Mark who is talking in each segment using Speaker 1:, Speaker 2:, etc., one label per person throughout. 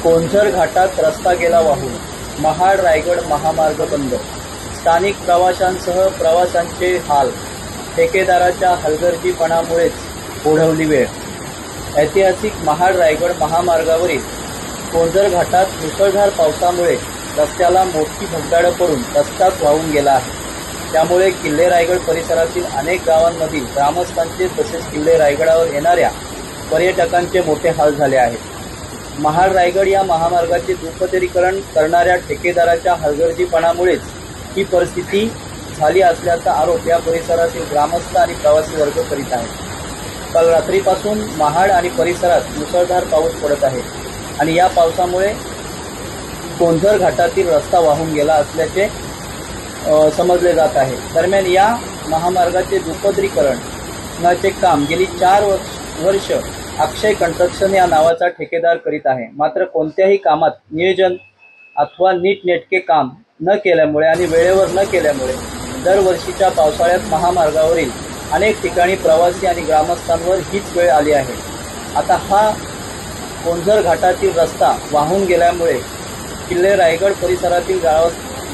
Speaker 1: कोंझर घाटात रस्ता गेला वाहून, महाड रायगड महामार्ग बंद, स्थानिक प्रवाशांसह प्रवाशांचे हाल, ठेकेदाराच्या हलगर्जीपणामुळेच ओढवली वेळ। ऐतिहासिक महाड रायगड महामार्गावरील कोंझर घाटात मुसळधार पावसामुळे रस्त्याला मोठी भगदाड पडून रस्ताच वाहून गेला आहे। त्यामुळे किल्ले रायगड परिसरातील अनेक गावांमधील ग्रामस्थांचे तसेच किल्ले रायगडावर येणाऱ्या पर्यटकांचे मोठे हाल झाले आहेत। महाड रायगड या महामार्गाचे दुपदरीकरण करणाऱ्या ठेकेदाराच्या हलगर्जीपणामुळेच ही परिस्थिती झाली असल्याचा आरोप या परिसरातील ग्रामस्थ आणि प्रवासी वर्ग करीत आहेत। काल रात्रीपासून महाड आणि परिसरात मुसळधार पाऊस पडत आहे आणि या पावसामुळे कोंझर घाटातील रस्ता वाहून गेला असल्याचे समजले जात आहे। दरम्यान या महामार्गाचे दुपदरीकरणाचे काम गेली 4 वर्ष अक्षय कन्स्ट्रक्शन या नावाचा ठेकेदार करीत आहे। मात्र कोणत्याही कामात नियोजन अथवा नीटनेटके काम न केल्यामुळे आणि वेळेवर न केल्यामुळे दरवर्षीच्या पावसाळ्यात महामार्गावरील अनेक ठिकाणी प्रवासी आणि ग्रामस्थांवर हीच वेळ आली आहे। आता हा कोंझर घाटातील रस्ता वाहून गेल्यामुळे किल्ले रायगड परिसरातील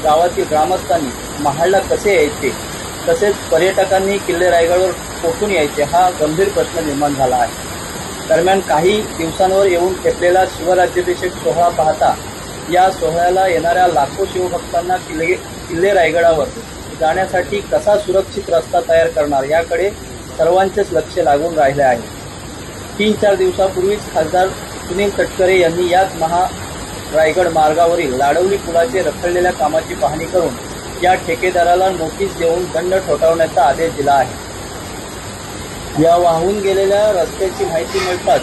Speaker 1: गावातील ग्रामस्थांनी महाडला कसे यायचे, तसेच पर्यटकांनी किल्ले रायगडवर पोहोचून यायचे हा गंभीर प्रश्न निर्माण झाला आहे। दरम्यान काही दिवसांवर येऊन ठेपलेला शिवराज्याभिषेक सोहळा पाहता या सोहळ्याला येणाऱ्या लाखो शिवभक्तांना किल्ले रायगडावर जाण्यासाठी कसा सुरक्षित रस्ता तयार करणार याकडे सर्वांचेच लक्ष लागून राहिले आहे। 3-4 दिवसापूर्वीच खासदार सुनील तटकरे यांनी याच रायगड मार्गावरील लाडवली पुलाचे रखडलेल्या कामाची पाहणी करून या ठेकेदाराला नोटीस देऊन दंड ठोठावण्याचा आदेश दिला आहे। या वाहून गेलेल्या रस्त्याची माहिती मिळताच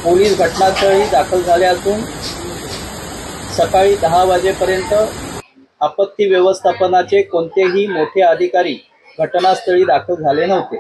Speaker 1: पोलीस घटनास्थळी दाखल झाले असून सकाळी 10 वाजेपर्यंत आपत्ती व्यवस्थापनाचे कोणतेही मोठे अधिकारी घटनास्थळी दाखल झाले नव्हते।